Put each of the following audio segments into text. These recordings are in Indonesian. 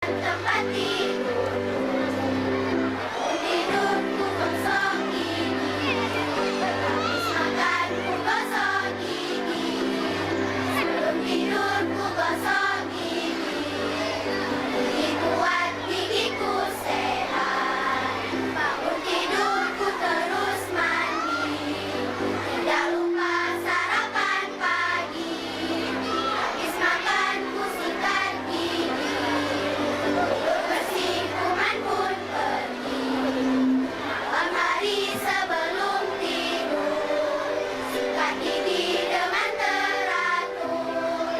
Tempat tidurku, tidurku gosok gigi, habis makanku gosok gigi, sebelum tidurku gosok gigi, gigi kuat, gigiku sehat, bangun tidurku terus mandi, tidak lupa sarapan pagi, habis makanku sikat gigi. Bersih kuman pun pergi. Malam hari sebelum tidur, sikat gigi dengan teratur.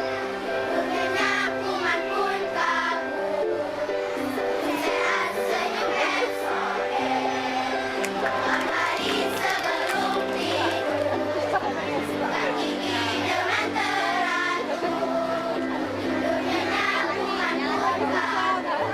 Tidurnya kuman pun kabur. Sehat senyum esok. Malam hari sebelum tidur, sikat gigi dengan teratur. Tidurnya kuman pun kabur.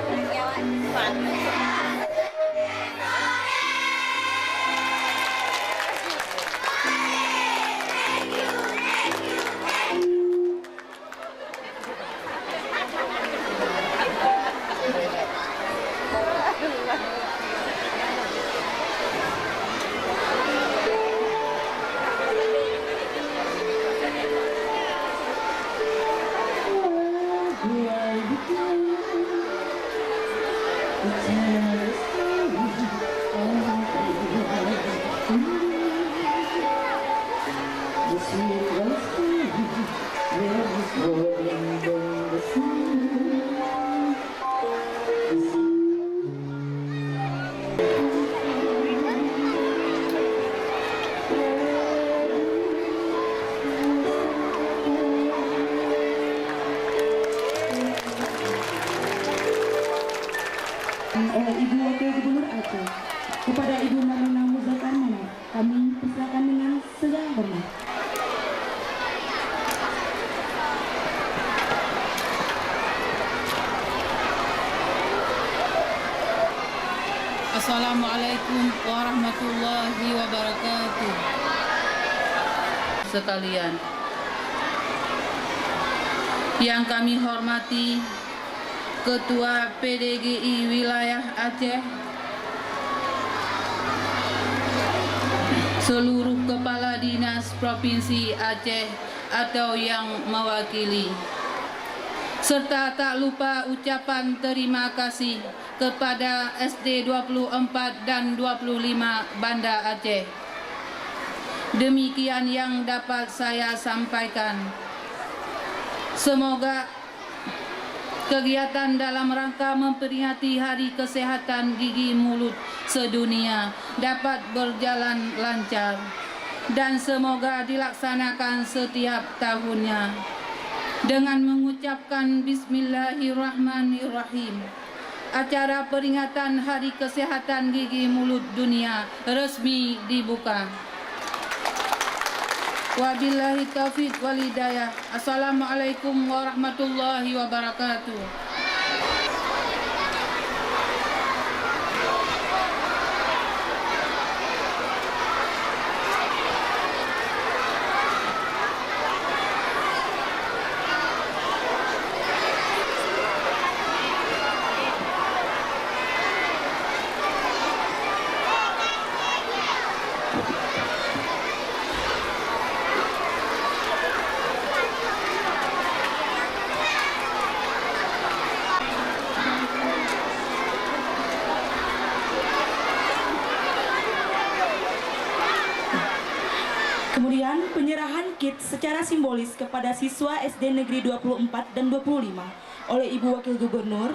Oleh Ibu Wakil Gubernur Aceh kepada Ibu Marlina Muzakar, kami persilakan dengan segala hormat. Assalamualaikum warahmatullahi wabarakatuh. Sekalian, yang kami hormati Ketua PDGI Wilayah Aceh, seluruh Kepala Dinas Provinsi Aceh atau yang mewakili, serta tak lupa ucapan terima kasih kepada SD 24 dan 25 Banda Aceh. Demikian yang dapat saya sampaikan. Semoga kegiatan dalam rangka memperingati Hari Kesehatan Gigi Mulut Sedunia dapat berjalan lancar dan semoga dilaksanakan setiap tahunnya. Dengan mengucapkan Bismillahirrahmanirrahim, acara peringatan Hari Kesehatan Gigi Mulut Dunia resmi dibuka. Wabillahi taufiq wal hidayah. Assalamualaikum warahmatullahi wabarakatuh. Kemudian penyerahan kit secara simbolis kepada siswa SD Negeri 24 dan 25 oleh Ibu Wakil Gubernur,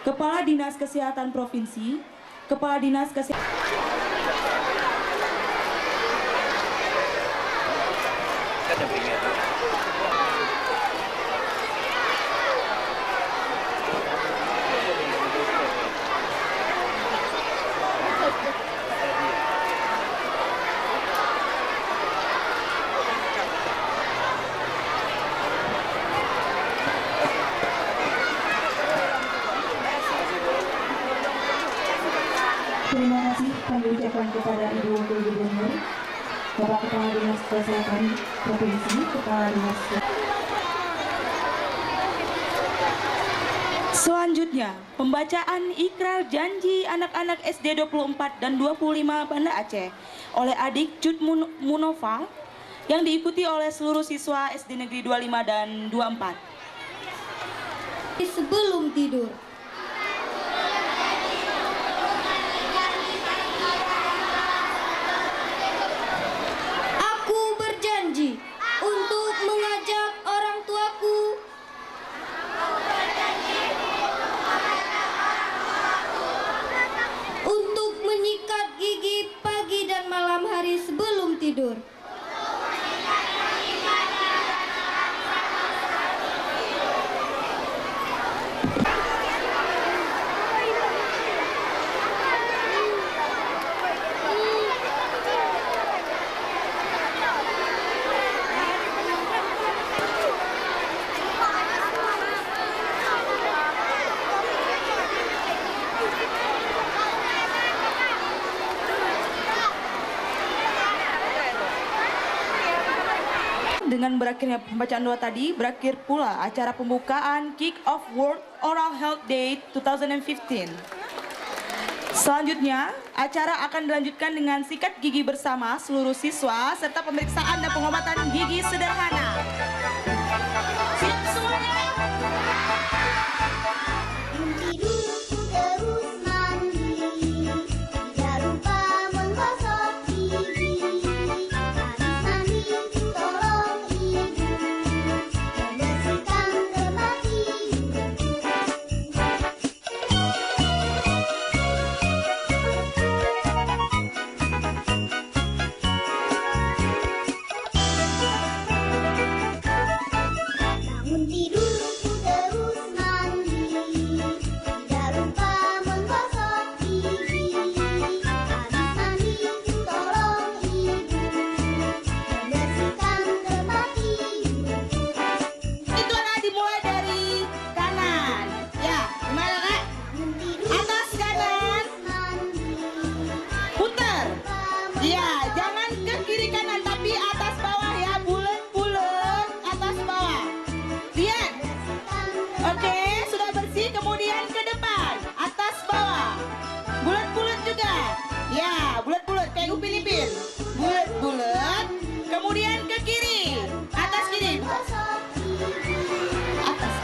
Kepala Dinas Kesehatan Provinsi, Kepala Dinas Kesehatan. Terima kasih kami ucapkan kepada Ibu Wakil Gubernur, Bapak Kepala Dinas Kesehatan Provinsi, Kepala Dinas. Selanjutnya, pembacaan ikrar janji anak-anak SD 24 dan 25 Banda Aceh oleh adik Cut Munova yang diikuti oleh seluruh siswa SD Negeri 25 dan 24. Sebelum tidur. Aku berjanji untuk mengajak orang tuaku untuk menyikat gigi pagi dan malam hari sebelum tidur. Dengan berakhirnya pembacaan doa tadi, berakhir pula acara pembukaan Kick Off World Oral Health Day 2015. Selanjutnya, acara akan dilanjutkan dengan sikat gigi bersama seluruh siswa serta pemeriksaan dan pengobatan gigi sederhana. Siap semuanya? Tidur terus mandi, tidak lupa menggosok gigi. Habis mandi tolong ibu membersihkan tempat tidur. Bangun tidur terus mandi, tidak lupa menggosok gigi. Habis mandi tolong ibu membersihkan tempat tidur. Itu anak dimulai dari kanan. Ya, gimana kak? Bangun tidur Atas kanan, mandi, putar. Iya, jangan ke kiri kanan tapi atas bawah ya, bulat-bulat atas bawah. Lihat. Oke, sudah bersih, kemudian ke depan, atas bawah. Bulat-bulat juga. Ya, bulat-bulat kayak Upin Ipin. Bulat-bulat, kemudian ke kiri. Atas kiri, gosok gigi. atas.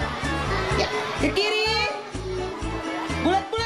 Ya, ke kiri. Bulat-bulat.